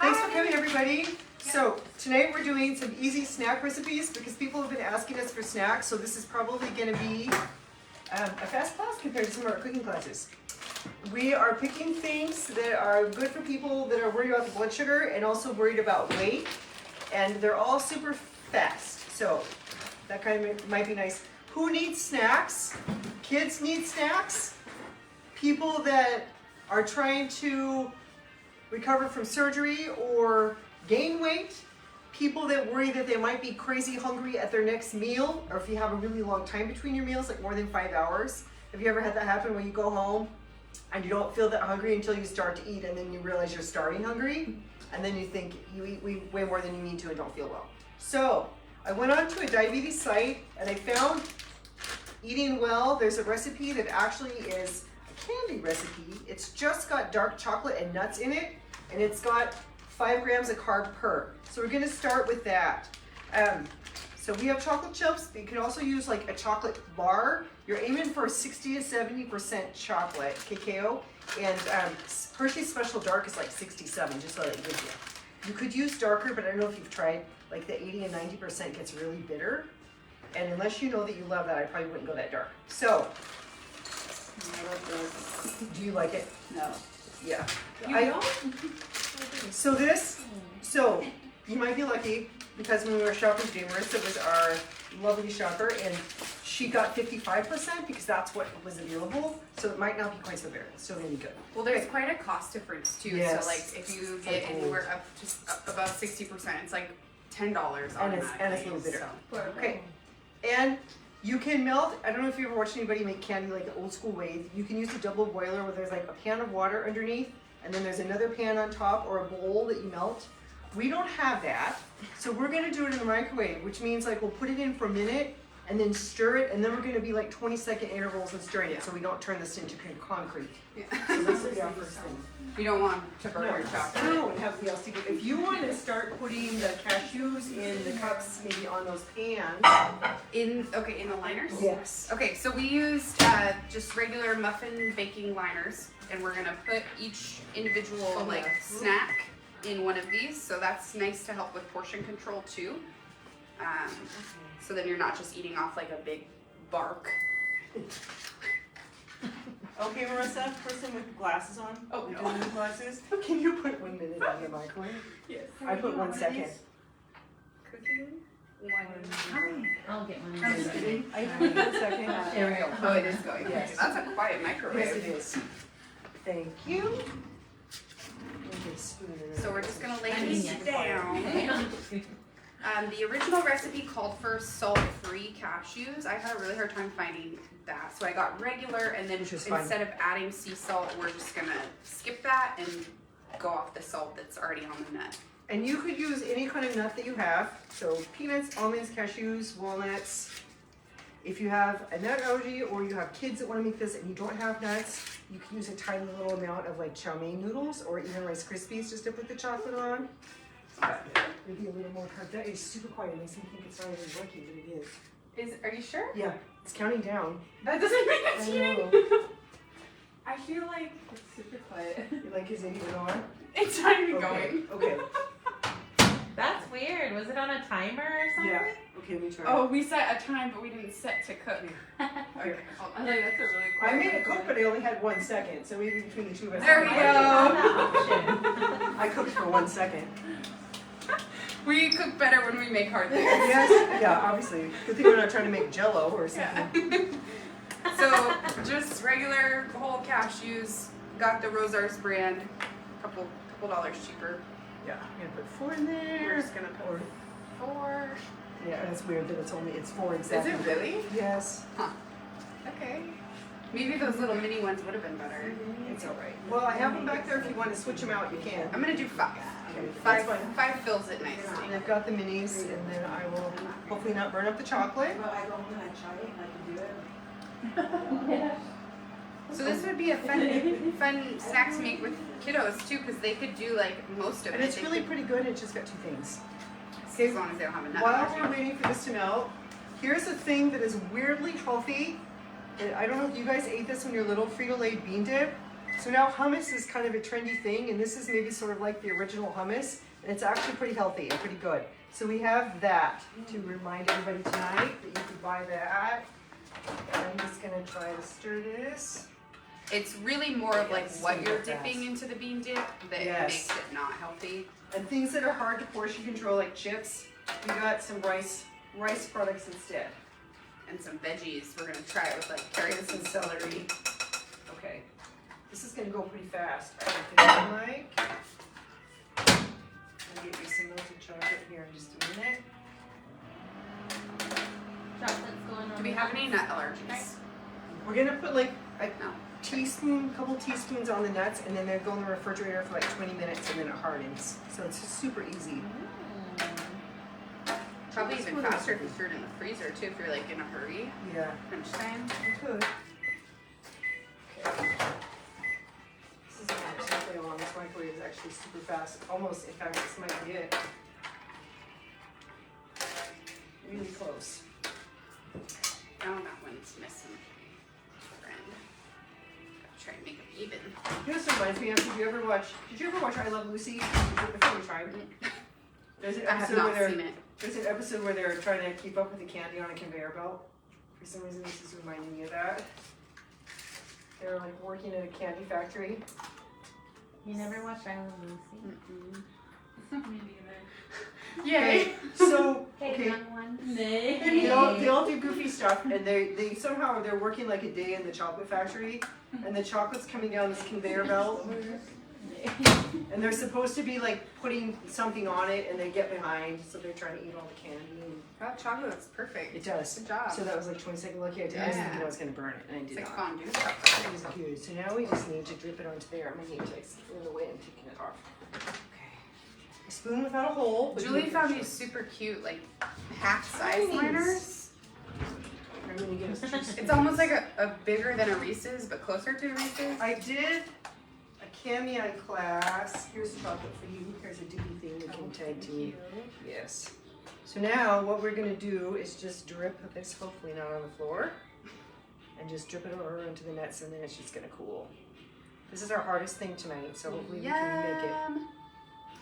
Thanks for coming, everybody. So tonight we're doing some easy snack recipes because people have been asking us for snacks. So this is probably going to be a fast class compared to some of our cooking classes. We are picking things that are good for people that are worried about the blood sugar and also worried about weight. And they're all super fast. So that kind of might be nice. Who needs snacks? Kids need snacks. People that are trying to recover from surgery or gain weight, people that worry that they might be crazy hungry at their next meal, or if you have a really long time between your meals, like more than 5 hours. Have you ever had that happen where you go home and you don't feel that hungry until you start to eat and then you realize you're starving hungry and then you think you eat way more than you need to and don't feel well? So I went onto a diabetes site and I found Eating Well. There's a recipe that actually is a candy recipe. It's just got dark chocolate and nuts in it, and it's got 5 grams of carb per. So we're gonna start with that. So we have chocolate chips, but you can also use like a chocolate bar. You're aiming for 60 to 70% chocolate, cacao, and Hershey's Special Dark is like 67, just so that it gives you. You could use darker, but I don't know if you've tried, like the 80 and 90% gets really bitter. And unless you know that you love that, I probably wouldn't go that dark. So, do you like it? No. Yeah. You don't? So you might be lucky because when we were shopping today, Marissa was our lovely shopper and she got 55% because that's what was available. So it might not be quite so bitter. It's still gonna be good. Well, there's quite a cost difference too. Yes. So like if you get anywhere up just up above 60%, it's like $10 And it's a little bitter. So. Okay. And you can melt, I don't know if you ever watched anybody make candy like the old school way. You can use a double boiler where there's like a pan of water underneath and then there's another pan on top or a bowl that you melt. We don't have that, so we're gonna do it in the microwave, which means like we'll put it in for a minute and then stir it, and then we're gonna be like 20-second intervals in stirring it so we don't turn this into concrete. Yeah. So this is our first thing. You don't want to burn your chocolate. No, and have something else to do. If you want to start putting the cashews in the cups, maybe on those pans. In the liners? Yes. Okay, so we used just regular muffin baking liners, and we're gonna put each individual snack in one of these. So that's nice to help with portion control too. So then you're not just eating off like a big bark. Okay, Marissa, person with glasses on. Oh, You're no. doing the glasses? Can you put 1 minute on the microwave? Yes. I put 1 second. Cooking? I'll get one. I put 1 second. There we go. Oh, it is going. Yes. That's a quiet microwave. Yes, it is. Thank you. Let me get a spoon in it. So we're just gonna lay I mean, these yes. down. The original recipe called for salt-free cashews. I had a really hard time finding that, so I got regular, and then Which is fine. instead of adding sea salt, we're just gonna skip that and go off the salt that's already on the nut. And you could use any kind of nut that you have. So peanuts, almonds, cashews, walnuts. If you have a nut allergy or you have kids that want to make this and you don't have nuts, you can use a tiny little amount of like chow mein noodles or even Rice Krispies just to put the chocolate on. Maybe a little more carb. That is super quiet. It makes me think it's not even working, but it is. Are you sure? Yeah, it's counting down. That doesn't mean it's I eating. know. I feel like it's super quiet. You like, is it even on? It's not even Okay. going. Okay. That's weird. Was it on a timer or something? Yeah. Okay, we try. Oh, we set a time, but we didn't set to cook. Here. Okay. I think that's a really I quiet. made it cook, but I only had 1 second, so maybe between the two of us. There we I found go. that option. I cooked for 1 second. We cook better when we make hard things. Yes, yeah, obviously. Good thing we're not trying to make Jell-O or something. Yeah. So just regular whole cashews. Got the Rosars brand, couple dollars cheaper. Yeah, I'm gonna put 4 in there. We're just gonna put Or, 4. yeah, and it's weird that it's 4 Is exactly. it really? Yes. Okay. Maybe those little mini ones would have been better. It's all right. Well, I have them back there. If you want to switch them out, you can. I'm gonna do 5. Okay, Five, that's fine. 5 fills it nicely. And I've got the minis, and then I will hopefully not burn up the chocolate. Well, I don't want to try it and I can do it. So this would be a fun snack to make with kiddos too, because they could do like most of it. And it's They really could- pretty good. It's just got 2 things. as long as they don't have a nut While allergy. we're waiting for this to melt, here's a thing that is weirdly healthy. I don't know if you guys ate this when you're little, Frito-Lay bean dip. So now hummus is kind of a trendy thing, and this is maybe sort of like the original hummus, and it's actually pretty healthy and pretty good. So we have that to remind everybody tonight that you could buy that. And I'm just gonna try to stir this. It's really more of like Yes, what you're fast. dipping into the bean dip that Yes. makes it not healthy. And things that are hard to portion control, like chips, we got some rice products instead. And some veggies. We're gonna try it with like carrots and celery. Okay, this is gonna go pretty fast. I feel like. I'll get you some melted chocolate here in just a minute. Chocolate's going on. Do we have any nut allergies? We're gonna put like a No. couple teaspoons on the nuts, and then they go in the refrigerator for like 20 minutes, and then it hardens. So it's super easy. Probably even faster if you threw it in the freezer too, if you're like in a hurry. Yeah, Crunch time. you could. Okay. This is not terribly long. This microwave is actually super fast. Almost, in fact, this might be it. Really close. Oh, that one's missing. Friend. Gotta try and make them even. You know, this reminds me of, did you ever watch I Love Lucy? Is it before you tried? There's an I have episode not where seen it. there's an episode where they're trying to keep up with the candy on a conveyor belt. For some reason, this is reminding me of that. They're like working in a candy factory. You never watched I Love Lucy? Me neither. Yay! So, Hey, okay, young one. they all do goofy stuff, and they somehow they're working like a day in the chocolate factory, and the chocolate's coming down this conveyor belt, and they're supposed to be like putting something on it, and they get behind, so they're trying to eat all the candy. And That chocolate looks perfect. it does. Good job. So that was like 20-second lucky. I was thinking Yeah. I was gonna burn it, and I It's did like not. fondue chocolate. It was good. So now we just need to drip it onto there. I'm gonna need to in the way I'm taking it off. A spoon without a hole. but Julie you found can- these super cute, like half-size Nice. liners. I'm gonna get us two spoons. It's almost like a bigger than a Reese's, but closer to a Reese's. I did a camion class. Here's chocolate for you. Here's a doobie thing we can tag to. Yes. So now what we're gonna do is just drip this, hopefully not on the floor, and just drip it over into the nuts, and then it's just gonna cool. This is our hardest thing tonight, so hopefully we can make it. Yum.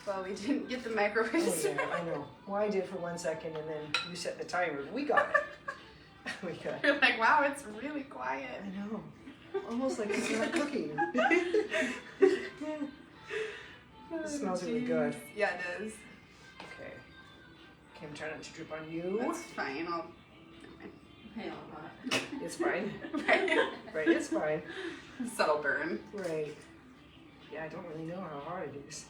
Well, we didn't get the microwave Oh started. yeah, I know. Well, I did for 1 second, and then you set the timer. We got it. We got it. You're like, wow, it's really quiet. I know. Almost like it's not cooking. It smells really good. Yeah, it does. Okay. Okay, I'm trying not to drip on you. That's fine. I'll. Hey, all hot. It's fine. Right. Right, it's fine. Subtle burn. Right. Yeah, I don't really know how hard it is.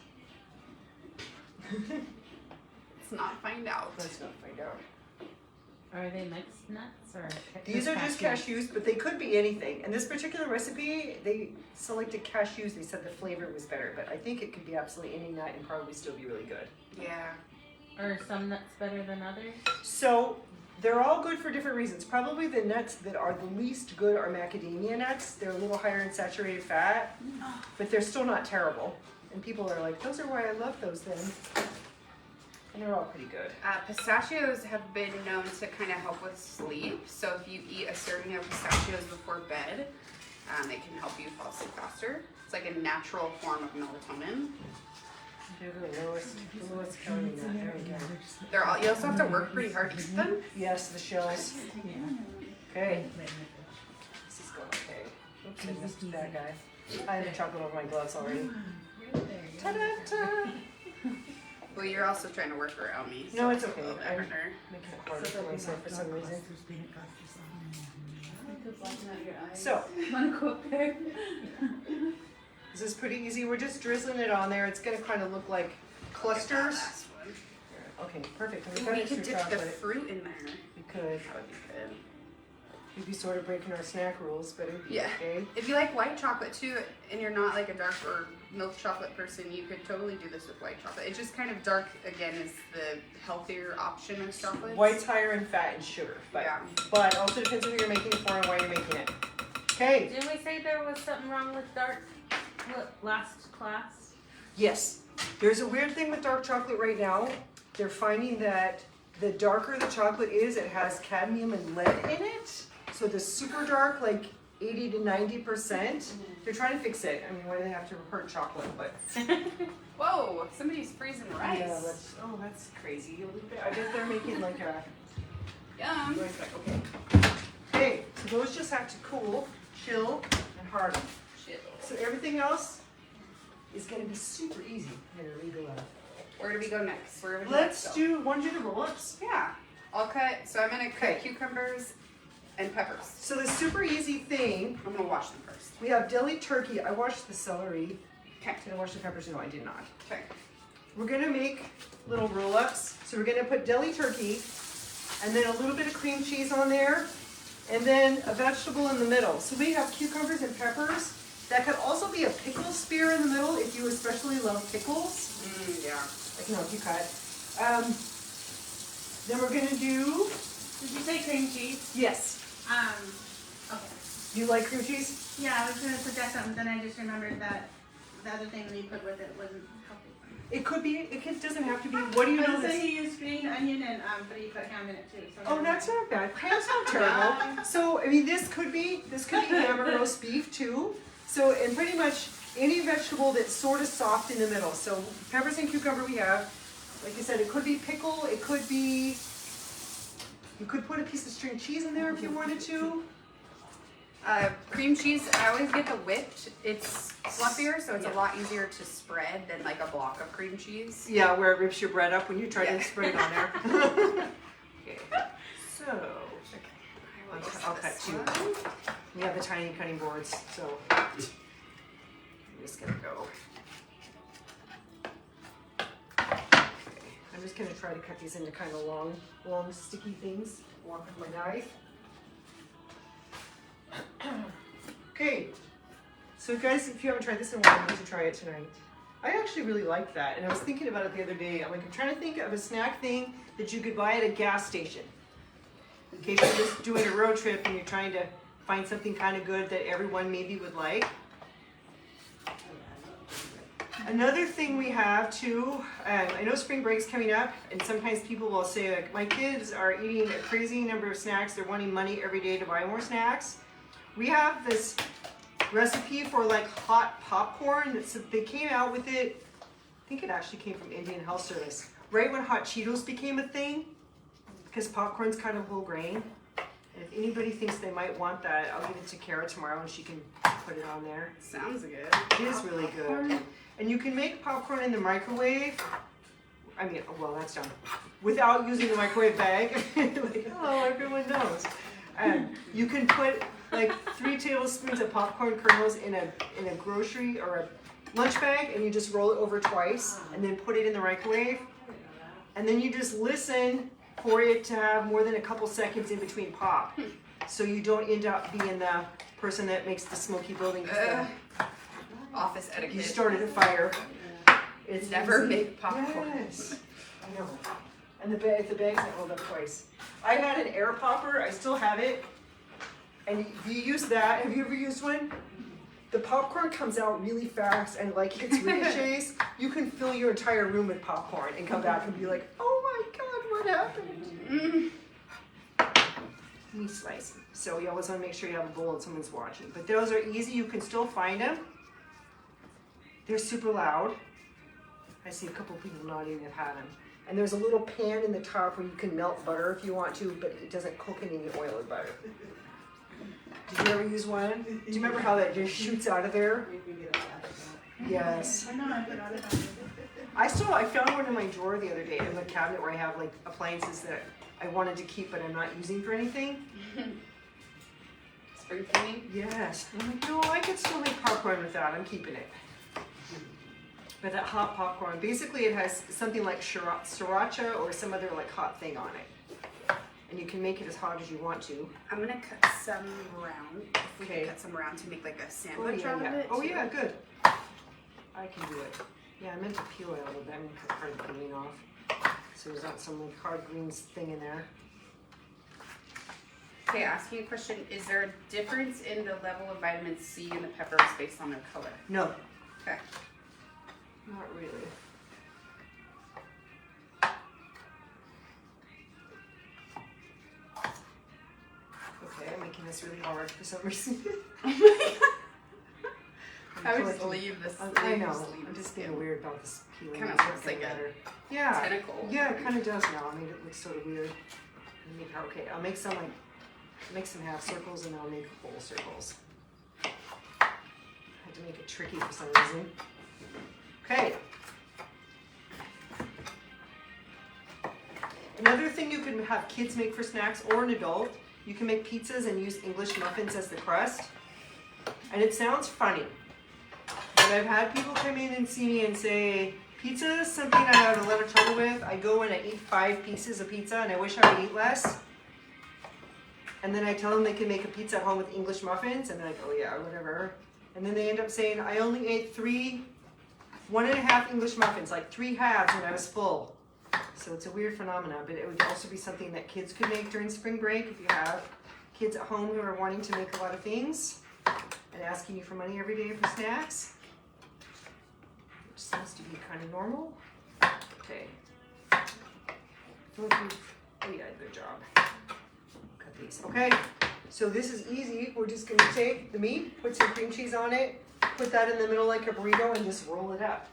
Let's not find out. Let's not find out. Are they mixed nuts or? These are just cashews, but they could be anything. And this particular recipe, they selected cashews. They said the flavor was better, but I think it could be absolutely any nut and probably still be really good. Yeah. Are some nuts better than others? So they're all good for different reasons. Probably the nuts that are the least good are macadamia nuts. They're a little higher in saturated fat, but they're still not terrible. And people are like, those are why I love those then. And they're all pretty good. Pistachios have been known to kind of help with sleep. So if you eat a serving of pistachios before bed, it can help you fall asleep faster. It's like a natural form of melatonin. They're the lowest calorie nut. There we go. They're all. You also have to work pretty hard to eat them. Yes, the shells. Yeah. Okay. This is going okay. Oops, I missed that guy. I have the chocolate over my gloves already. Ta-da-ta! Well, you're also trying to work around me. No, it's a okay. little bit I'm harder. making it harder for myself for some reason. Quit blocking out your eyes. So, Wanna go up there? this is pretty easy. We're just drizzling it on there. It's gonna kind of look like clusters. Last one. Okay, perfect. And Ooh, we've got we extra could dip the chocolate. fruit in there. We could. That would be good. We'd be sort of breaking our snack rules, but it'd be Yeah. okay. If you like white chocolate too, and you're not like a dark or milk chocolate person, you could totally do this with white chocolate. It's just kind of dark, again, is the healthier option of chocolate. White's higher in fat and sugar, but Yeah. but also depends who you're making it for and why you're making it. Okay. Didn't we say there was something wrong with dark last class? Yes. There's a weird thing with dark chocolate right now. They're finding that the darker the chocolate is, it has cadmium and lead in it. So the super dark, like 80 to 90%. They're trying to fix it. I mean, why do they have to hurt chocolate? But Whoa, somebody's freezing rice. yeah, that's crazy. I bet they're making like a Yum. okay. Okay, so those just have to cool, chill, and harden. Chill. So everything else is going to be super easy. Here, leave it out. Where do we go next? Where would you Let's like to go? want to do the roll-ups? Yeah. I'll cut, so I'm gonna cut Okay. cucumbers and peppers. So the super easy thing, I'm gonna wash them first. we have deli turkey. I washed the celery. Okay. Did I wash the peppers? No, I did not. Okay. We're gonna make little roll-ups. So we're gonna put deli turkey and then a little bit of cream cheese on there and then a vegetable in the middle. So we have cucumbers and peppers. That could also be a pickle spear in the middle if you especially love pickles. Yeah. I can help you cut. Then we're gonna do, Did you say cream cheese? yes. Okay. You like cream cheese? Yeah, I was gonna suggest something, then I just remembered that the other thing that you put with it wasn't healthy. It could be, doesn't have to be. What do you But know it said this? you used green onion and, but you put ham in it too, so. Oh, that's not bad. Ham's not terrible. So, I mean, this could be ham or roast beef too. So, and pretty much any vegetable that's sort of soft in the middle. So, peppers and cucumber we have. Like I said, it could be pickle. It could be, you could put a piece of string cheese in there if you wanted to. Cream cheese, I always get the whipped. It's fluffier, so it's a lot easier to spread than like a block of cream cheese. Yeah, where it rips your bread up when you try Yeah. to spread it on there. Okay. So, I'll cut two. We have the tiny cutting boards, so I'm just gonna go. Okay. I'm just gonna try to cut these into kind of long sticky things. Walk with my knife. Okay. So guys, if you haven't tried this in a while, you need to try it tonight. I actually really like that, and I was thinking about it the other day. I'm trying to think of a snack thing that you could buy at a gas station. In case you're just doing a road trip and you're trying to find something kind of good that everyone maybe would like. Another thing we have too, I know spring break's coming up, and sometimes people will say, like, my kids are eating a crazy number of snacks. They're wanting money every day to buy more snacks. We have this recipe for like hot popcorn. They came out with it, I think it actually came from Indian Health Service, right when hot Cheetos became a thing, because popcorn's kind of whole grain. And if anybody thinks they might want that, I'll give it to Kara tomorrow and she can put it on there. Sounds good. It is really good. And you can make popcorn in the microwave. I mean, well, that's done. Without using the microwave bag. Like, oh, everyone knows. You can put like 3 tablespoons of popcorn kernels in a grocery or a lunch bag, and you just roll it over twice and then put it in the microwave. And then you just listen for it to have more than a couple seconds in between pop. So you don't end up being the person that makes the smoky building. Office etiquette. You started a fire. It's Never easy. make popcorn. Yes, I know. And the bag's not rolled up twice. I had an air popper. I still have it. And you use that. Have you ever used one? The popcorn comes out really fast, and like it's ricochets. You can fill your entire room with popcorn and come back and be like, "Oh my God, what happened?" Let me slice them. So you always want to make sure you have a bowl and someone's watching. But those are easy. You can still find them. They're super loud. I see a couple people nodding that had them. And there's a little pan in the top where you can melt butter if you want to, but it doesn't cook in any oil or butter. Did you ever use one? Do you remember how that just shoots out of there? Yes. I know, I forgot about it. I found one in my drawer the other day in the cabinet where I have like appliances that I wanted to keep but I'm not using for anything. Spring cleaning? Yes. I'm like, no, I could still make popcorn with that. I'm keeping it. But that hot popcorn, basically it has something like sriracha or some other like hot thing on it. And you can make it as hot as you want to. I'm gonna cut some round. If we Okay. can cut some round to make like a Oh sandwich yeah, out of yeah. it. Oh too. yeah, good. I can do it. Yeah, I meant to peel it a little bit. I'm gonna cut part of the green off. So there's not some like hard greens thing in there. Okay, asking a question. Is there a difference in the level of vitamin C in the peppers based on their color? No, Okay. not really. Okay, I'm making a this really hard for some reason. I would just leave this. I know. I'm just being weird about this peeling. Kind of It's not looks like gonna a matter. Yeah. tentacle. Yeah, it kind of does now. I mean, it looks sort of weird. Okay, I'll make some half circles and then I'll make whole circles. I had to make it tricky for some reason. Okay. Another thing you can have kids make for snacks or an adult, you can make pizzas and use English muffins as the crust. And it sounds funny, but I've had people come in and see me and say, pizza is something I have a lot of trouble with. I go and I eat 5 pieces of pizza and I wish I would eat less. And then I tell them they can make a pizza at home with English muffins and they're like, oh yeah, whatever. And then they end up saying, I only ate 1.5 English muffins, like 3 halves when I was full. So it's a weird phenomenon, but it would also be something that kids could make during spring break if you have kids at home who are wanting to make a lot of things and asking you for money every day for snacks, which seems to be kind of normal. Okay. Oh yeah, good job. Cut these. Okay, so this is easy. We're just gonna take the meat, put some cream cheese on it, put that in the middle like a burrito, and just roll it up.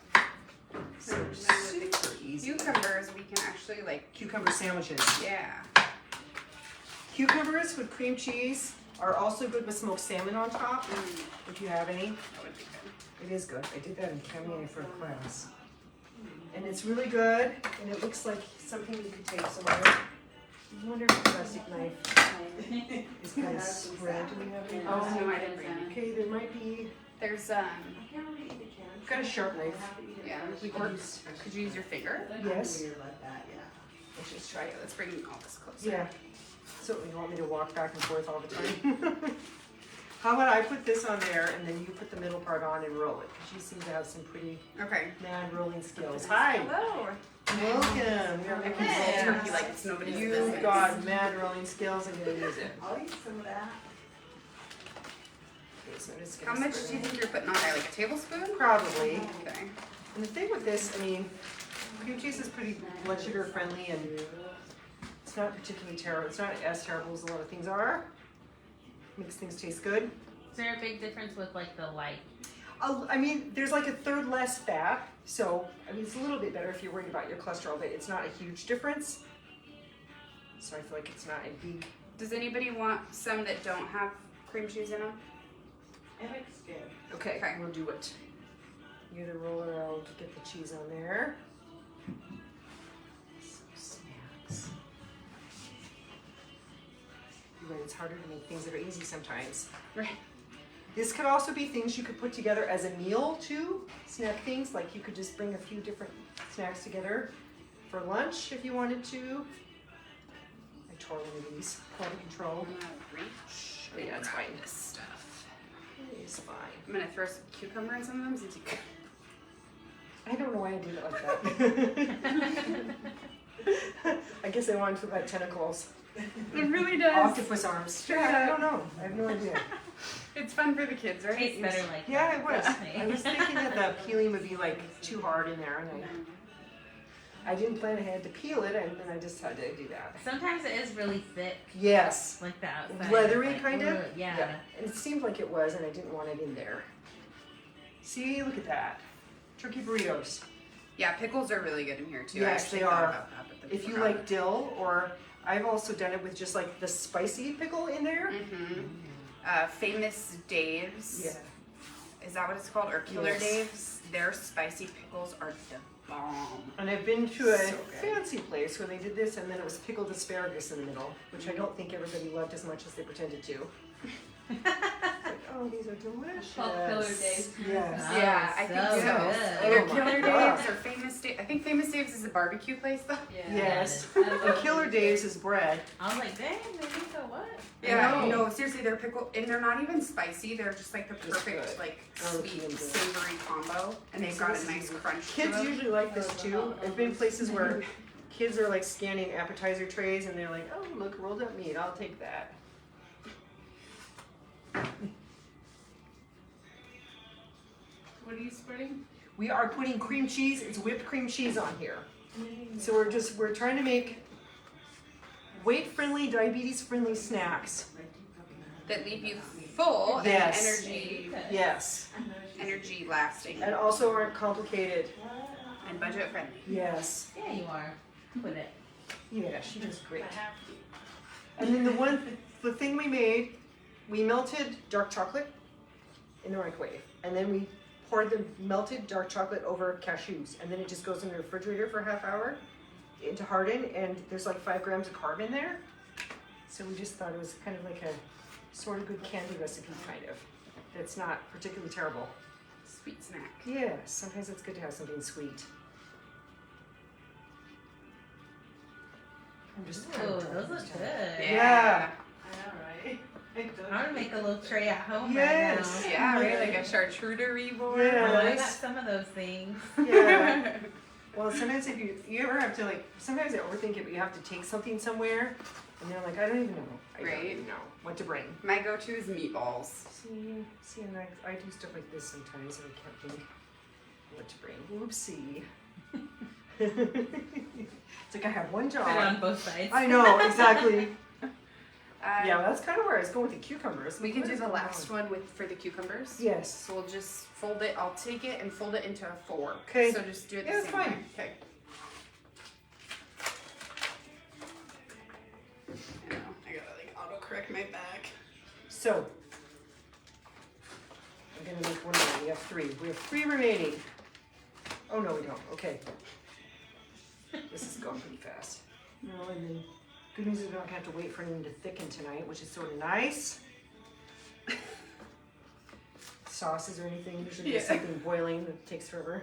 So super easy. Cucumbers, we can actually like. Cucumber sandwiches. Yeah. Cucumbers with cream cheese are also good with smoked salmon on top, if you have any. That would be good. It is good. I did that in Camille for a class. And it's really good, and it looks like something you could take somewhere. I wonder if the plastic knife is kind of spread. Do we have any? Oh, no, I didn't bring it. Okay, there might be. There's I've got a sharp knife. yeah. We could use. Could you use your finger? Yes. Let's just try it. Let's bring all this closer. Yeah. So you want me to walk back and forth all the time? How about I put this on there and then you put the middle part on and roll it? Because you seem to have some pretty Okay. mad rolling skills. Hi. Hello. Welcome. You're making Hey. roll Turkey like it's nobody's You've business. got mad rolling skills. I'm going to use it. I'll use some of that. Okay, so I'm just How gonna much spread do you it. think you're putting on there? Like a tablespoon? Probably. Okay. And the thing with this, I mean, cream cheese is pretty blood sugar friendly and it's not particularly terrible. It's not as terrible as a lot of things are. Makes things taste good. Is there a big difference with like the light? I mean, there's like a third less fat, so I mean, it's a little bit better if you're worried about your cholesterol, but it's not a huge difference. So I feel like it's not a big. Does anybody want some that don't have cream cheese in them? It looks good. Okay, Okay. we'll do it. You gotta roll it out to get the cheese on there. Some snacks. You're right, it's harder to make things that are easy sometimes. Right. This could also be things you could put together as a meal too. Snack things, like you could just bring a few different snacks together for lunch if you wanted to. I tore one of these. Quality control. I'm gonna reach. Oh, yeah, it's grab fine. This stuff. It's fine. I'm gonna throw some cucumber in some of them since you. I don't know why I did it like that. I guess I wanted to put like tentacles. It really does. Octopus arms. Yeah, I don't know. I have no idea. It's fun for the kids, right? Tastes better like Yeah, that. it was. Trust me. I was thinking that the peeling would be like too hard in there, and I didn't plan ahead to peel it, and then I just had to do that. Sometimes it is really thick, Yes. like that. outside. Leathery Like, kind of? ugh, yeah. And it seemed like it was, and I didn't want it in there. See, look at that. Turkey burritos. Yeah, pickles are really good in here too. Yes, I actually they thought are. about that, but then If you forgot. like dill, or I've also done it with just like the spicy pickle in there. Famous Dave's. Yeah. Is that what it's called? Or Killer Yes. Dave's? Their spicy pickles are the bomb. And I've been to a So good. fancy place where they did this, and then it was pickled asparagus in the middle, which I don't think everybody loved as much as they pretended to. Like, oh, these are delicious. Called Killer Dave's. Yes. Oh, Yeah, I so think so. good. Either Oh my Killer God. Dave's or Famous Dave's. I think Famous Dave's is a barbecue place though. Yeah. Yes. I And love Killer these. Dave's is bread. I was like, dang, they make a what? Yeah, know. no, seriously, they're pickle, and they're not even spicy. They're just like the Just perfect, good. like Oh, sweet, good. savory combo, and they've got a nice crunch to Kids them. usually like this too. I've been places where kids are like scanning appetizer trays, and they're like, "Oh, look, rolled up meat. I'll take that." What are you spreading? We are putting cream cheese. It's whipped cream cheese on here. So we're trying to make weight-friendly, diabetes-friendly snacks that leave you full Yes. and Yes. energy lasting And also aren't complicated. and budget friendly. Yes. Yeah, you are. Put it. Yeah, she does great. I have to. And then the thing we made, we melted dark chocolate in the microwave. And then we poured the melted dark chocolate over cashews. And then it just goes in the refrigerator for a half hour to harden. And there's like 5 grams of carb in there. So we just thought it was kind of like a sort of good candy recipe, kind of. It's not particularly terrible. Sweet snack. Yeah, sometimes it's good to have something sweet. I'm just Ooh, those look good. Yeah. I know, right? I'm gonna make a little tray at home Yes. right Yeah, right? Like a charcuterie board. now. Yeah. Oh, I got Yes. some of those things. Yeah. Well, sometimes if you ever have to like, sometimes I overthink it, but you have to take something somewhere, and they're like, I don't even know. I don't Right. even know what to bring. My go-to is meatballs. See, and I do stuff like this sometimes, and I can't think what to bring. Oopsie. It's like I have one job. Put it on both sides. I know, exactly. Uh, Yeah, that's kind of where I was going with the cucumbers. We can What do is the going last on? one for the cucumbers. Yes. So we'll just fold it. I'll take it and fold it into a 4. Okay. So just do it the Yeah, that's same fine. way. Okay. I gotta like autocorrect my back. So, I'm gonna make one more. We have 3. We have 3 remaining. Oh no, we don't. Okay. This is going pretty fast. No, and then good news is we don't have to wait for anything to thicken tonight, which is sort of nice. Sauces or anything, usually there's Yeah. something boiling that takes forever.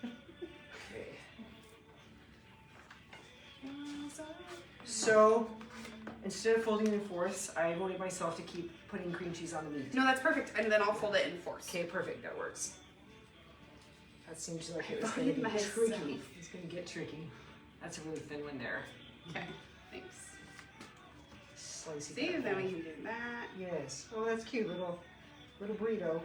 Okay. So, instead of folding in 4ths, I wanted myself to keep putting cream cheese on the meat. No, that's perfect. And then I'll fold it in 4s. Okay, perfect, that works. That seems like it was I going to bought be it myself. tricky. It's going to get tricky. That's a really thin one there. Okay. Thanks. Slicey. See, cut then we thing. can do that. Yes. Oh, that's cute, little burrito.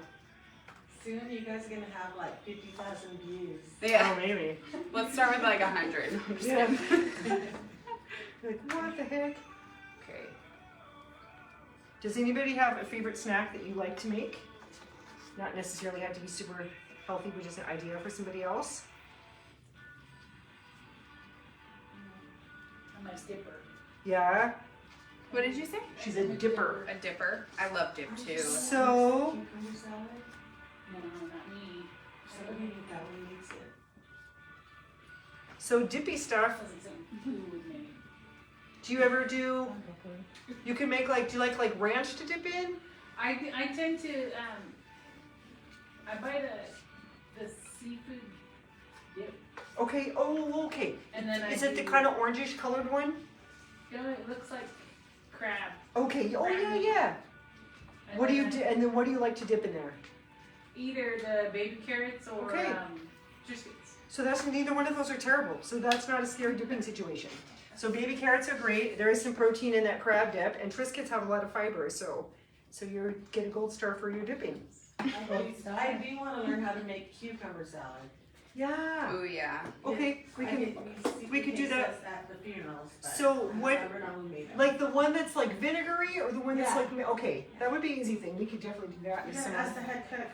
Soon you guys are gonna have like 50,000 views. Yeah. Oh, maybe. Let's start with like 100. I'm just Yeah. kidding. Like, what the heck? Okay. Does anybody have a favorite snack that you like to make? Not necessarily have to be super healthy, but just an idea for somebody else. I'm a dipper. Yeah, What did you say? she's a dipper. A dipper. I love dip too. So, Cucumber salad? No, not me. Somebody that one makes it. so dippy stuff. Do you ever do? You can make like. Do you like ranch to dip in? I tend to I buy the seafood dip Okay. Oh, okay. and then Is it the kind of orangish colored one? it looks like crab. Okay. Oh yeah, yeah. And What do you then do? And then what do you like to dip in there? Either the baby carrots or Okay. Triscuits. So that's neither one of those are terrible. So that's not a scary dipping situation. So baby carrots are great. There is some protein in that crab dip, and Triscuits have a lot of fiber. So you get a gold star for your dipping. I do want to learn how to make cucumber salad. Yeah. Oh yeah. Okay, we could do that. At the funerals. But So what- I never know who made them. Like the one that's like vinegary, or the one that's Yeah. like okay, that would be an easy thing. We could definitely do that. You gotta ask the head cook.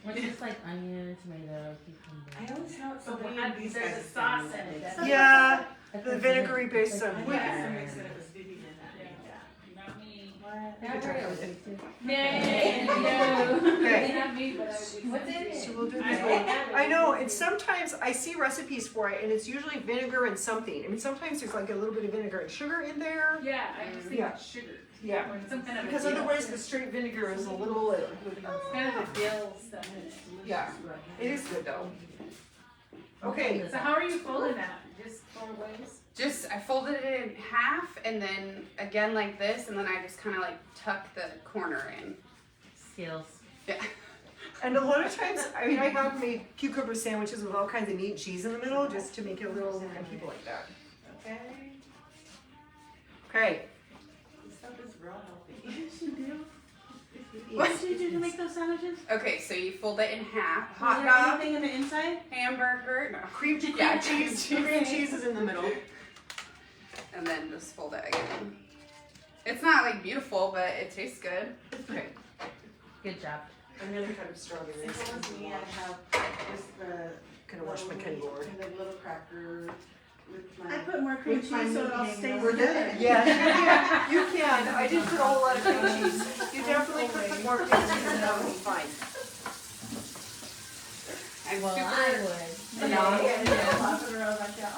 What's just like onion, tomato, cucumber? I always know it's But somebody what- in these there's guys' a sauce family in it, that that's- Yeah, Like the vinegary based like stuff. makes it. I vinegar. guess it was Vivian that made that. Not me. What? Yeah, could try Oreo it. is too. Yay! No. Okay. Not me, but I would. What's in it? So we'll do I that. like that. I know, and sometimes I see recipes for it, and it's usually vinegar and something. I mean, sometimes there's like a little bit of vinegar and sugar in there. Yeah, I just think Yeah. it's sugar. Yeah. Or some kind of Because a dill. otherwise, the straight vinegar is a little. It's kind of a dill stuff in it. Yeah, it is good though. Okay. So how are you folding that? Just 4 ways? Just I folded it in half and then again like this, and then I just kind of like tuck the corner in. Skills. Yeah. And a lot of times, I mean, I have made cucumber sandwiches with all kinds of meat and cheese in the middle, just to make it a little, and people like that. Okay. Okay. This stuff is real healthy. Yes, you do. What What did you do to make those sandwiches? Okay, so you fold it in half. Was Hot there dog, anything in the inside? hamburger, no. Cream Yeah, cheese. cream Cream cheese is in the middle. and then just fold it again. It's not like beautiful, but it tastes good. Okay. Good job. I'm gonna cut up strawberries. If it was me, I'd have just the Gonna wash my cutting board. and the little cracker with my. I put more cream with my cheese so it meat all hanging stays over We're together. good. Yeah, you can. I didn't put a whole lot of cream cheese. You definitely could put more cream cheese and that would be fine. I'm Well, super. I would.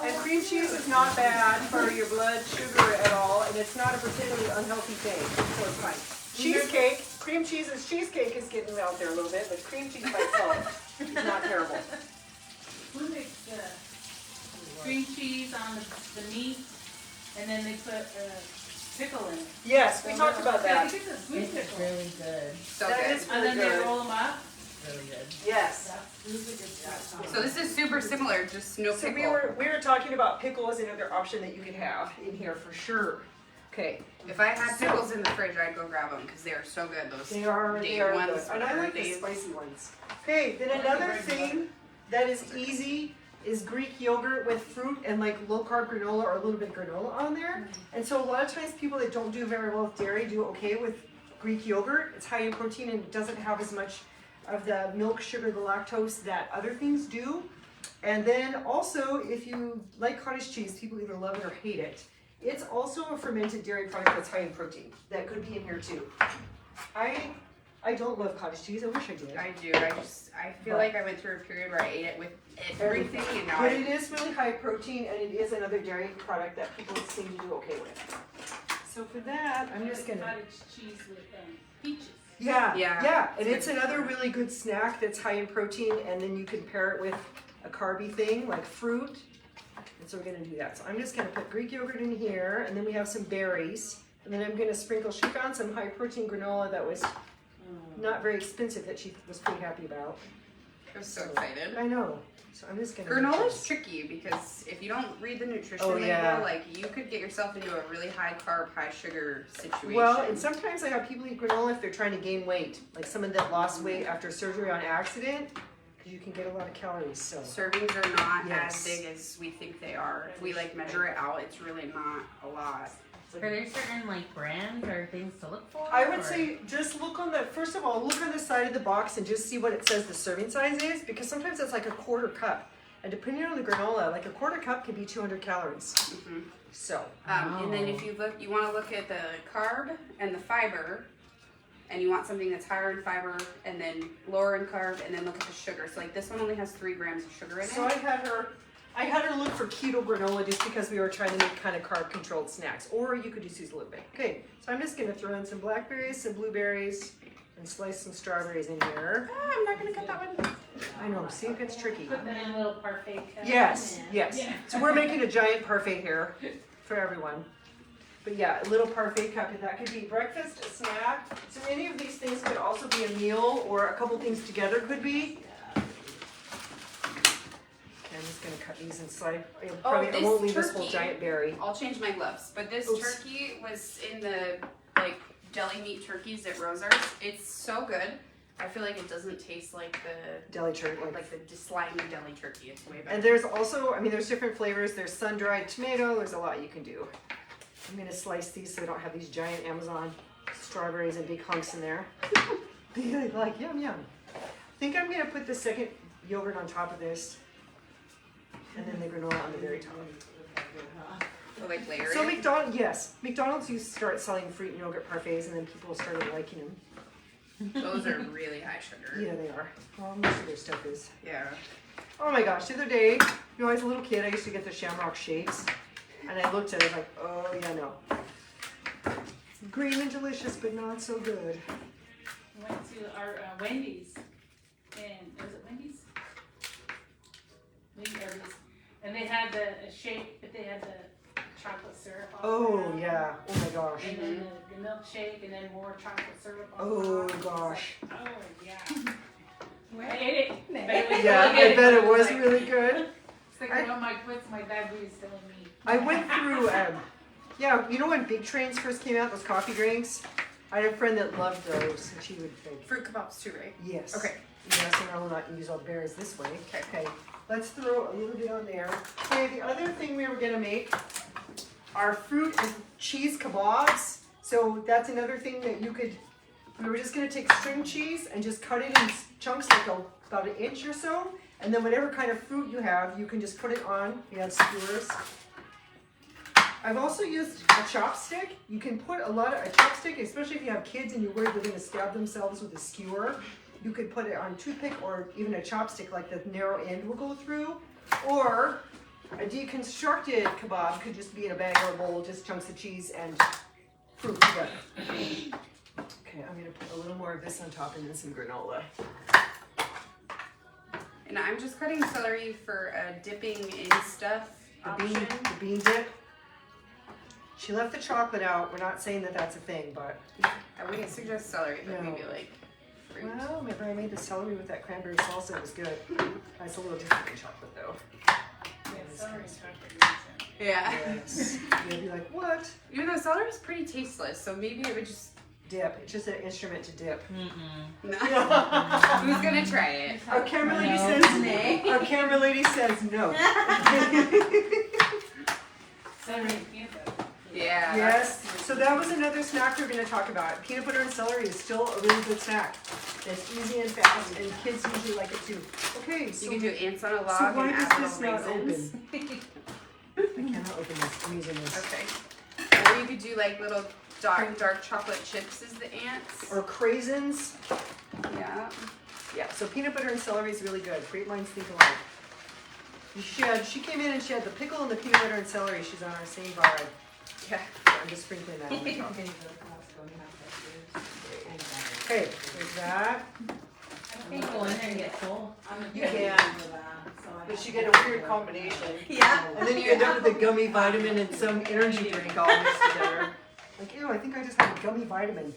And cream cheese is not bad for your blood sugar at all, and it's not a particularly unhealthy thing, so it's fine. Cheesecake, cream cheese is cheesecake is getting out there a little bit, but cream cheese by itself is not terrible. Who makes the cream cheese on the meat, and then they put pickle in it? Yes, we talked about I that. think it's a sweet It's pickle. really good. So That good. is And then really they good. roll them up. Really good. Yes. That's really good stuff. So this is super similar, just no So pickle. we were talking about pickle as another option that you could have in here for sure. Okay, If I had pickles in the fridge, I'd go grab them because they are so good. Those they are Dave good, ones and I or like the Dave- spicy ones. Okay, then another thing that is easy is Greek yogurt with fruit and like low carb granola or a little bit of granola on there. And so a lot of times people that don't do very well with dairy do okay with Greek yogurt. It's high in protein and it doesn't have as much of the milk, sugar, the lactose that other things do. And then also, if you like cottage cheese, people either love it or hate it. It's also a fermented dairy product that's high in protein. That could be in here too. I don't love cottage cheese. I wish I did. I do. I feel like I went through a period where I ate it with everything, and now But I it is really high protein and it is another dairy product that people seem to do okay with. So for that, I'm just gonna. Cottage cheese with peaches. Yeah, and It's it's good. another really good snack that's high in protein, and then you can pair it with a carby thing like fruit. And so we're gonna do that. So I'm just gonna put Greek yogurt in here, and then we have some berries, and then I'm gonna sprinkle. She found some high protein granola that was not very expensive that she was pretty happy about. I was so excited. I know. So I'm just gonna. Granola's tricky because if you don't read the nutrition Oh, label, yeah. like you could get yourself into a really high carb, high sugar situation. Well, and sometimes I have people eat granola if they're trying to gain weight, like someone that lost weight after surgery on accident, because you can get a lot of calories. So servings are not Yes. as big as we think they are. If we like measure it out, it's really not a lot. Are there certain like brands or things to look for? I would or- say just look on the, first of all, look on the side of the box and just see what it says the serving size is, because sometimes it's like a quarter cup. And depending on the granola, like a quarter cup can be 200 calories. Mhm. So, And then if you look, you want to look at the carb and the fiber, and you want something that's higher in fiber and then lower in carb, and then look at the sugar. So like this one only has 3 grams of sugar in it. so I had her look for keto granola just because we were trying to make kind of carb controlled snacks. Or you could just use a little bit. Okay, so I'm just gonna throw in some blackberries, some blueberries, and slice some strawberries in here. I'm not gonna cut that one. I know, see if it's tricky. Put them in a little parfait cup. Yes, and- yes. Yeah. So we're making a giant parfait here for everyone. But yeah, a little parfait cup, and that could be breakfast, a snack. So any of these things could also be a meal, or a couple things together could be. Okay, I'm just gonna cut these and slide. I this won't leave this whole turkey- giant berry. I'll change my gloves. But this Oops. turkey was in the like deli meat turkeys at Rosar's. It's so good. I feel like it doesn't taste like the Deli turkey. like the slimy deli turkey. It's way better. And there's also, I mean, there's different flavors. There's sun-dried tomato. There's a lot you can do. I'm gonna slice these so we don't have these giant Amazon strawberries and big hunks in there. Like yum yum. I think I'm gonna put the second yogurt on top of this, and then the granola on the very top. So like layer So it. McDonald's used to start selling fruit and yogurt parfaits, and then people started liking them. Those are really high sugar. Yeah, they are. Well, most of their stuff is. Yeah. Oh my gosh, the other day, you know, as a little kid, I used to get the Shamrock shakes, and I looked at it like, oh yeah, no. Green and delicious, but not so good. We went to our Wendy's, and was it Wendy's? Maybe Arby's. And they had a shake, but they had the chocolate syrup on Oh top. yeah, oh my gosh. And then the milkshake, and then more chocolate syrup on Oh, top. It's gosh. like, oh yeah. I ate it. But it was Yeah, really good. I bet it was like, really good. It's like one of my what's my diabetes telling me. I went through, yeah, you know when Big Trains first came out, those coffee drinks? I had a friend that loved those, and she would think, Fruit kebabs too, right? yes. Okay. Yes, and I will not use all the berries this way. Okay. Okay, let's throw a little bit on there. Okay, the other thing we were gonna make are fruit and cheese kebabs. So that's another thing that you could, we were just gonna take string cheese and just cut it in chunks like about an inch or so. And then whatever kind of fruit you have, you can just put it on. You have skewers. I've also used a chopstick. You can put a chopstick, especially if you have kids and you're worried they're gonna stab themselves with a skewer. You could put it on a toothpick or even a chopstick, like the narrow end will go through. Or a deconstructed kebab could just be in a bag or a bowl, just chunks of cheese and fruit together. Okay, I'm gonna put a little more of this on top and then some granola. And I'm just cutting celery for a dipping in stuff option. The bean dip. She left the chocolate out. We're not saying that that's a thing, but. I wouldn't suggest celery, but No. maybe like fruit. Well, remember I made the celery with that cranberry salsa. It was good. That's a little different than chocolate, though. Yeah. Yes. You'll be like, what? Even though celery is pretty tasteless, so maybe it would just. Dip. It's just an instrument to dip. No. Who's gonna try it? Our camera lady No. says no. Our camera lady says no. Yeah. Yes. So that was another snack we're going to talk about. Peanut butter and celery is still a really good snack. It's easy and fast, and kids usually like it too. Okay, so You can do ants on a log so why and does add this little not raisins. open? I cannot open this. I'm using this. Okay. Or you could do like little dark chocolate chips as the ants. Or craisins. Yeah. Yeah. So peanut butter and celery is really good. Great minds think alike. She came in and she had the pickle and the peanut butter and celery. She's on our same vibe. Yeah. I'm just sprinkling that on the top. Okay, there's that. You can go in there and get full. You can. But you get a weird combination. Yeah. And then you end up with a gummy vitamin and some energy drink all mixed together. Like, ew, I think I just had a gummy vitamin.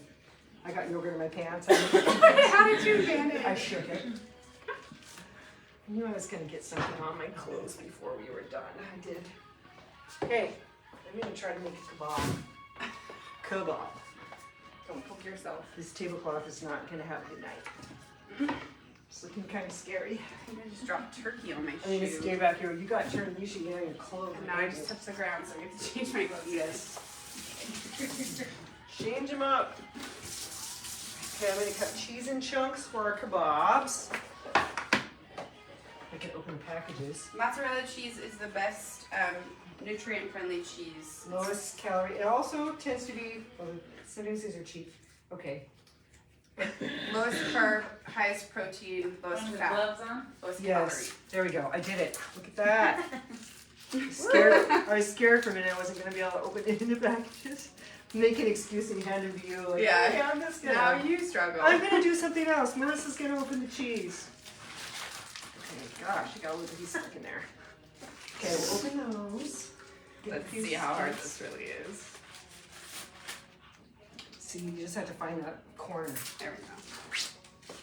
I got yogurt in my pants. How did you get it? I shook it. I knew I was going to get something on my clothes before we were done. I did. Okay, I'm going to try to make a kebab. Kebab. Don't poke yourself. This tablecloth is not going to have a good night. It's looking kind of scary. I think I just dropped turkey on my I need to shoe. stay back here. You got turned. You should get on your clothes. And now I just touched the ground, so I get to change my clothes. Yes. Change them up. Okay, I'm going to cut cheese in chunks for our kebabs. I can open packages. Mozzarella cheese is the best nutrient-friendly cheese. Lowest calorie. It also tends to be, well, sometimes these are cheap. Okay. Lowest carb, highest protein, lowest fat, Gloves on? lowest Yes. There we go. I did it. Look at that. I was scared for a minute I wasn't going to be able to open it in the packages. Make an excuse and hand them to you. Like, Yeah. "Hey, I'm just calories. Now gonna, you struggle. I'm going to do something else. Marissa's going to open the cheese. Okay, gosh, I got a little bit stuck in there. Okay, we'll open those. Get a Let's few see how hard sticks. this really is. See, you just have to find that corner. There we go.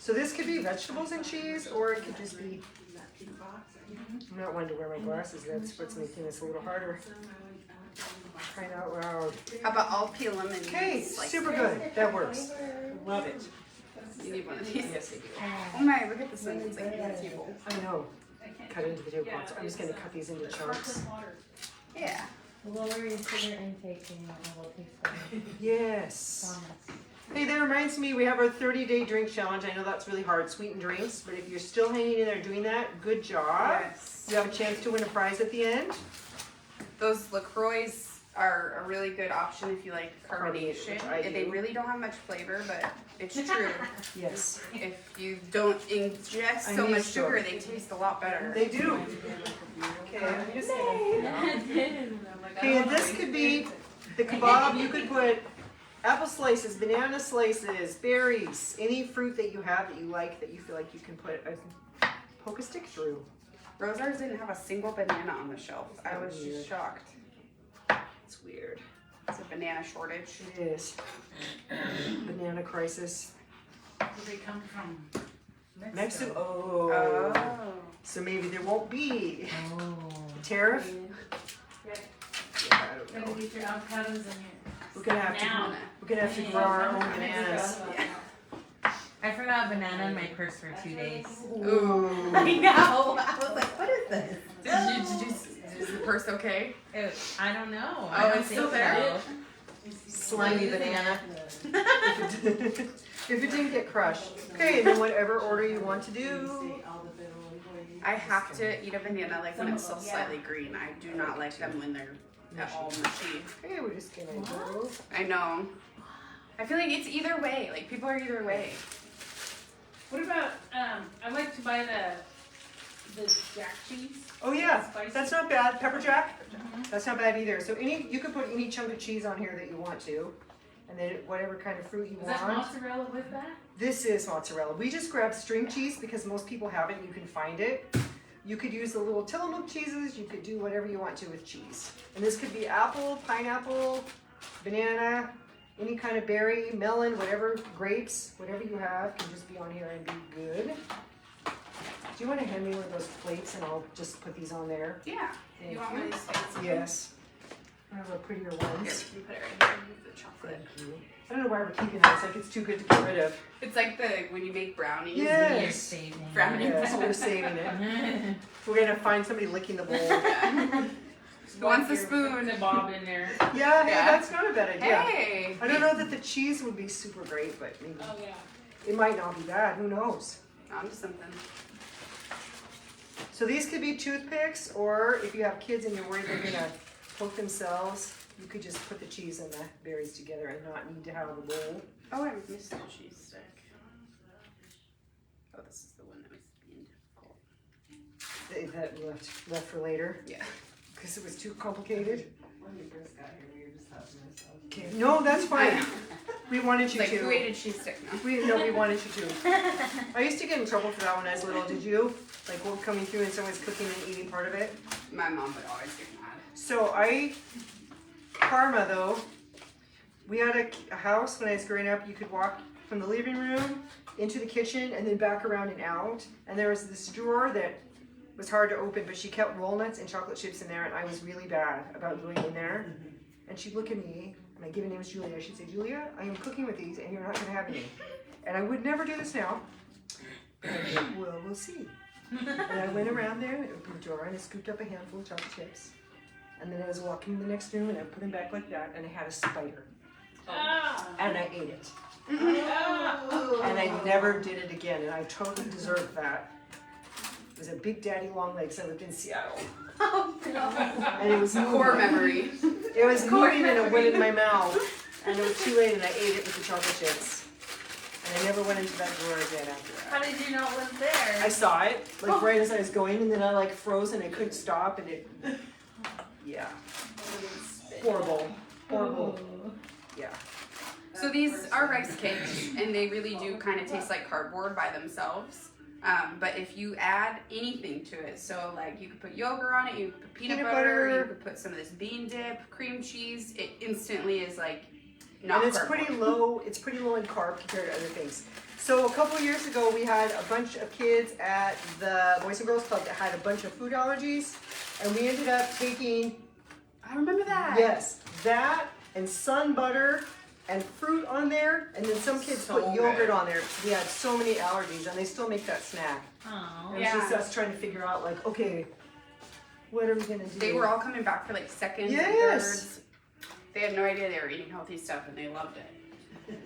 So this could be vegetables and cheese, or it could just be. I'm not one to wear my glasses. That's what's making this a little harder. Crying out loud. How about I'll peel them and Okay, slice super them? good. That works. Love it. You need one of these. Yes, I do. Oh my, look at this one. It's like a table. I know. Cut into the tablecloth. So I'm just going to cut these into chunks. Yeah. Lower your sugar intake and it will taste better. Yes. Promise. Hey, that reminds me, we have our 30-day drink challenge. I know that's really hard, sweetened drinks, but if you're still hanging in there doing that, good job. Yes. You have a chance to win a prize at the end. Those LaCroix are a really good option if you like Carbonation, carbonation. which I They do. really don't have much flavor, but it's true. Yes. If you don't ingest I so need much to. sugar, they taste a lot better. They do. Okay, I'm just gonna. Okay, and this could be the kebab. You could put apple slices, banana slices, berries, any fruit that you have that you like that you feel like you can poke a stick through. Rosars didn't have a single banana on the shelf. I was Weird. just shocked. It's weird. It's a banana shortage. It is. Banana crisis. Where they come from? Mexico. Oh. Oh. So maybe there won't be Oh. tariff. Yeah, I don't Gotta know. get your avocados in here. We're gonna have Now. to grow our own bananas. I forgot banana in my purse for 2 days. Ooh. I know. I was like, what is this? Is the purse okay? I don't know. Oh, I don't it's think still there? so. slimy banana. If it didn't get crushed. Okay, and then whatever order you want to do. I have to eat a banana like when it's still slightly green. I do not like them when they're at all mushy. Okay, we're just gonna go. I know. I feel like it's either way. Like people are either way. What about, I like to buy the jack cheese. Oh yeah, Spicy. that's not bad. Pepper jack? That's not bad either. So you could put any chunk of cheese on here that you want to. And then whatever kind of fruit you Is want. that mozzarella with that? This is mozzarella. We just grabbed string cheese because most people have it and you can find it. You could use the little Tillamook cheeses. You could do whatever you want to with cheese. And this could be apple, pineapple, banana, any kind of berry, melon, whatever, grapes, whatever you have can just be on here and be good. Do you want to hand me one of those plates and I'll just put these on there? Yeah. Thank You want one of these things? Yes. I have a prettier Here, ones. you put it right here. Move the chocolate. Thank you. I don't know why we're keeping that. It's like it's too good to get rid of. It's like when you make brownies. You're Yes. saving. Brownie. Yes, we're saving it. We're gonna find somebody licking the bowl. Who wants a Your spoon? Bob in there. Yeah, hey, Yeah. that's not a bad idea. Hey. I don't know that the cheese would be super great, but maybe Oh, yeah. it might not be bad. Who knows? On to something. So these could be toothpicks, or if you have kids and you're worried they're gonna poke themselves, you could just put the cheese and the berries together and not need to have a bowl. Oh, I missed the cheese stick. Oh, this is the one that was being difficult. That left for later Yeah. because it was too complicated. When we first got here, we were just talking to ourselves. Okay, no, that's fine. We wanted It's you like, to. who ate a cheese stick now? We wanted you to. I used to get in trouble for that when I was little. Did you? Like we're coming through and someone's cooking and eating part of it. My mom would always get mad. So Karma though, we had a house when I was growing up. You could walk from the living room into the kitchen and then back around and out. And there was this drawer that was hard to open, but she kept walnuts and chocolate chips in there, and I was really bad about going in there. And she'd look at me, and I'd give her name was Julia. She'd say, Julia, I am cooking with these, and you're not going to have any. And I would never do this now. And I'd be like, well, we'll see. And I went around there and opened the drawer, and I scooped up a handful of chocolate chips. And then I was walking in the next room, and I put them back like that, and I had a spider. Ah. And I ate it. Oh. And I never did it again, and I totally deserved that. It was a Big Daddy Long Legs. I lived in Seattle. Oh, And it was moving. Core memory. It was moving and it went in my mouth. And it was too late and I ate it with the chocolate chips. And I never went into that drawer again after How that. did you know it was there? I saw it, like right as I was going, and then I like froze and I couldn't stop and it, yeah. Horrible, horrible, yeah. So these are rice cakes, and they really do kind of taste like cardboard by themselves. But if you add anything to it, so like you could put yogurt on it, you could put peanut butter, you could put some of this bean dip, cream cheese, it instantly is like not And it's cardboard. pretty low in carb compared to other things. So a couple years ago, we had a bunch of kids at the Boys and Girls Club that had a bunch of food allergies, and we ended up taking, I remember that. yes, that and sun butter and fruit on there, and then some kids So put yogurt good. on there. We had so many allergies, and they still make that snack. Oh. And it's just Yeah. us trying to figure out, like, okay, what are we gonna do? They were all coming back for like seconds Yes. and thirds. They had no idea they were eating healthy stuff, and they loved it.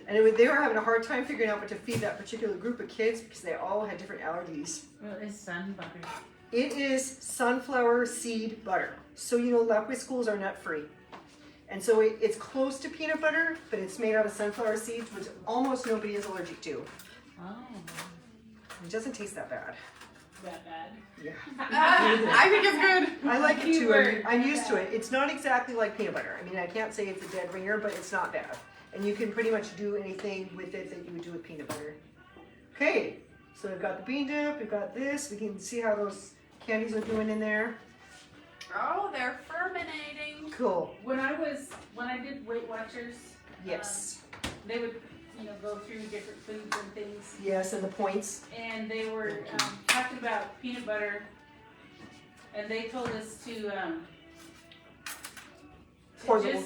And they were having a hard time figuring out what to feed that particular group of kids because they all had different allergies. What is sun butter? It is sunflower seed butter. So you know Lapway schools are nut free. And so it's close to peanut butter, but it's made out of sunflower seeds, which almost nobody is allergic to. Oh. It doesn't taste that bad. That bad. Yeah. I think it's good. I like it too. Keyword. I'm used to it. It's not exactly like peanut butter. I mean, I can't say it's a dead ringer, but it's not bad. And you can pretty much do anything with it that you would do with peanut butter. Okay, so we've got the bean dip, we've got this. We can see how those candies are doing in there. Oh, they're fermenting. Cool. When I did Weight Watchers, Yes. they would, go through different foods and things, Yes, and the points. and they were talking about peanut butter, and they told us to Pour the-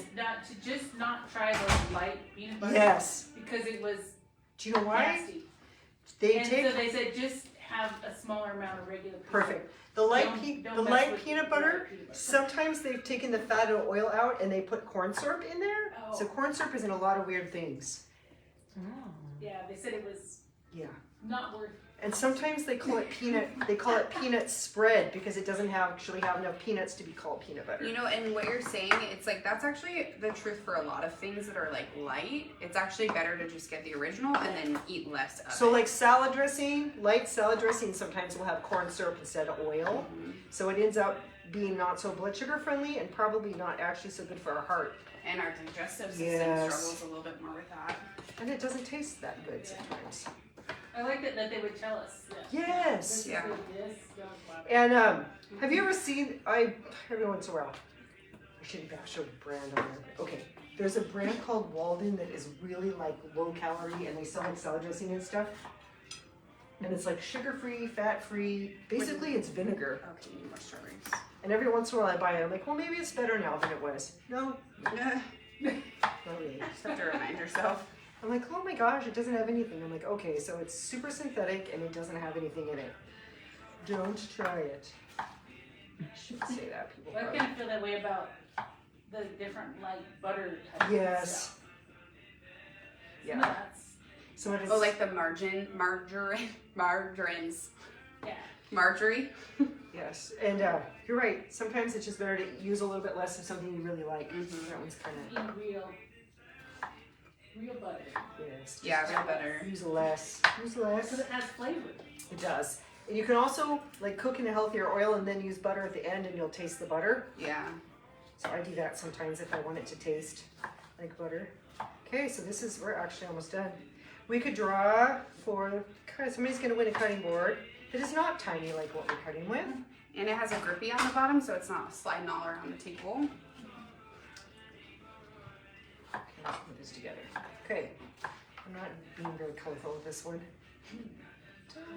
just not try those light peanut butter. Yes. Because it was Do you know why? nasty. They And take so they said just have a smaller amount of regular peanut perfect. The light Don't the mess light with peanut the butter. light peanut butter. Sometimes they've taken the fat and oil out and they put corn syrup in there, So corn syrup is in a lot of weird things. Oh. Yeah, they said it was Yeah. not worth. And sometimes they call it peanut spread because it doesn't actually have enough peanuts to be called peanut butter. You know, and what you're saying, it's like that's actually the truth for a lot of things that are like light. It's actually better to just get the original and then eat less of So it. like salad dressing, light salad dressing sometimes will have corn syrup instead of oil. So it ends up being not so blood sugar friendly and probably not actually so good for our heart. And our digestive system Yes. struggles a little bit more with that. And it doesn't taste that good sometimes. I liked it that they would tell us. That Yes. This Yeah. is good, this, don't bother. And have you ever seen, every once in a while, I should have shown a brand on there. Okay, there's a brand called Walden that is really like low calorie and they sell like salad dressing and stuff. And it's like sugar-free, fat-free, basically it's vinegar. Okay, you need more strawberries. And every once in a while I buy it, I'm like, well maybe it's better now than it was. No, Nah. not really. Just have to remind yourself. I'm like, oh my gosh, it doesn't have anything. I'm like, okay, so it's super synthetic and it doesn't have anything in it. Don't try it. I shouldn't say that, people. Well, I probably- kind of feel that way about the different like butter type Yes. of stuff. Yeah. Nuts. So it is. Oh, like the margarines. Yeah. Marjorie. Yes, and you're right. Sometimes it's just better to use a little bit less of something you really like. Mhm. That one's kind of Eat real butter. yes. Yeah, real better. Use less. Use less. Because it has flavor. It does. And you can also like cook in a healthier oil and then use butter at the end, and you'll taste the butter. Yeah. So I do that sometimes if I want it to taste like butter. Okay, so we're actually almost done. We could draw for, somebody's gonna win a cutting board. It is not tiny like what we're cutting with. And it has a grippy on the bottom, so it's not sliding all around the table. Okay, let's put this together. Okay, I'm not being very colorful with this one.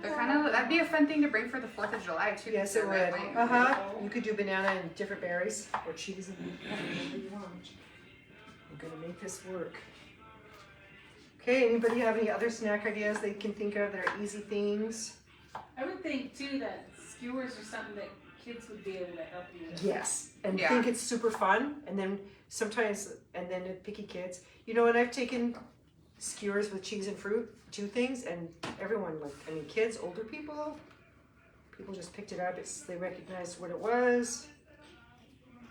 They're that'd be a fun thing to bring for the 4th of July too. Yes, it They're would. red, white, You could do banana and different berries or cheese and whatever you want. I'm gonna make this work. Okay, anybody have any other snack ideas they can think of that are easy things? I would think too that skewers are something that kids would be able to help you with. Yes, and Yeah. think it's super fun. And then sometimes, and then picky kids. You know what? I've taken skewers with cheese and fruit, 2 things, and everyone kids, older people just picked it up. They recognized what it was,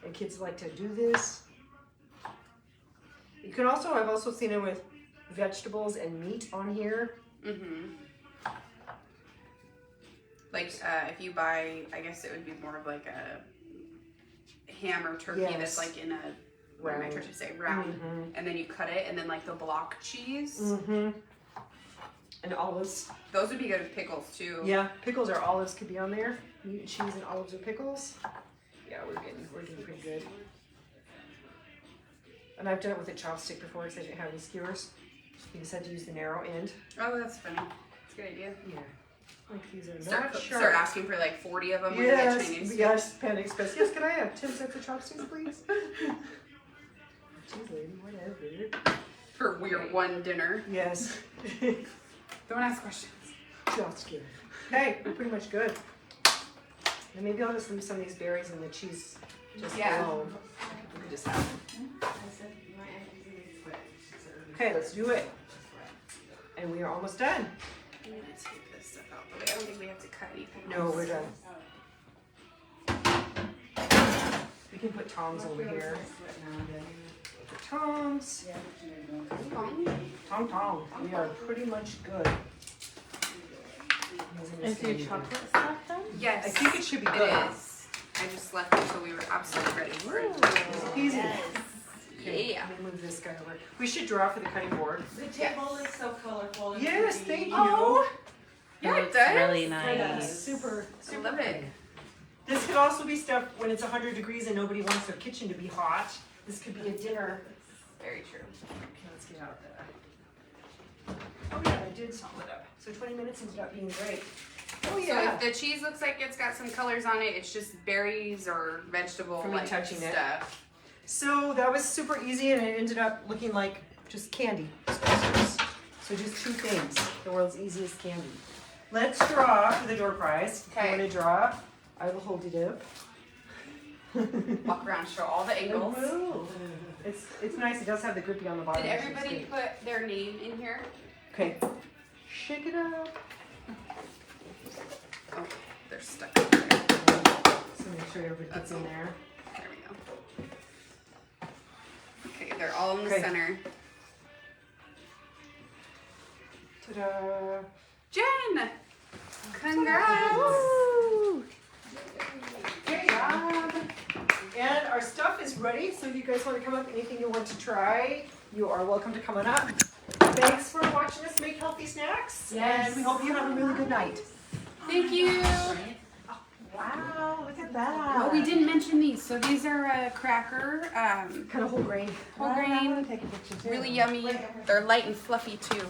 and kids like to do this. You can also, I've also seen it with vegetables and meat on here. Mm-hmm. Like if you buy, I guess it would be more of like a ham or turkey Yes. that's like in a, what am I trying to say, round. Mhm. And then you cut it, and then like the block cheese. Mm-hmm. And olives. Those would be good with pickles too. Yeah, pickles or olives could be on there. Meat and cheese and olives or pickles. Yeah, we're getting pretty good. And I've done it with a chopstick before because I didn't have any skewers. You just had to use the narrow end. Oh, that's funny. That's a good idea. Yeah. Like these are Start, not start sharp. asking for like 40 of them when you get Yes, Chinese. yes, Panda Express. Yes, can I have 10 sets of chopsticks, please? Jeez, lady, whatever. For your one dinner. Yes. Don't ask questions. Just kidding. Okay, we're pretty much good. And maybe I'll just leave some of these berries and the cheese just alone. We could just have them. Okay, let's do it. And we are almost done. I'm gonna take this stuff out the way. I don't think we have to cut anything. No, we're done. We can put tongs over here. Put tongs. Tong tong. We are pretty much good. Is your chocolate stuff done? Yes. I think it should be It good. is. I just left it so we were absolutely ready for it. Easy. Yeah. Let me move this guy over. We should draw for the cutting board. The table is so colorful. and Yes, pretty. thank you. Oh, yeah, it looks does. really That's nice. super, I super love it. This could also be stuff when it's 100 degrees and nobody wants their kitchen to be hot. This could be a dinner. Very true. Okay, let's get out the. Oh yeah, I did split up. So 20 minutes ended up being great. Oh So yeah. if the cheese looks like it's got some colors on it, it's just berries or vegetable From me like touching it. stuff. So that was super easy and it ended up looking like just candy. So just 2 things. The world's easiest candy. Let's draw for the door prize. If you Okay. want to draw, I will hold it up. Walk around, show all the angles. It's nice. It does have the grippy on the bottom. Did which is everybody good. put their name in here? Okay. Shake it up. Oh, they're stuck in there. So make sure everybody gets in there. There we go. Okay, they're all in the Okay. center. Ta-da! Jen! Congrats! Woo! Great job. And our stuff is ready, so if you guys want to come up, anything you want to try, you are welcome to come on up. Thanks for watching us make healthy snacks. Yes. And we hope you have a really good night. Thank you! Wow, look at that. Oh, we didn't mention these. So these are a cracker, Kind of whole grain. whole grain, Take a picture too. really yummy. They're light and fluffy too.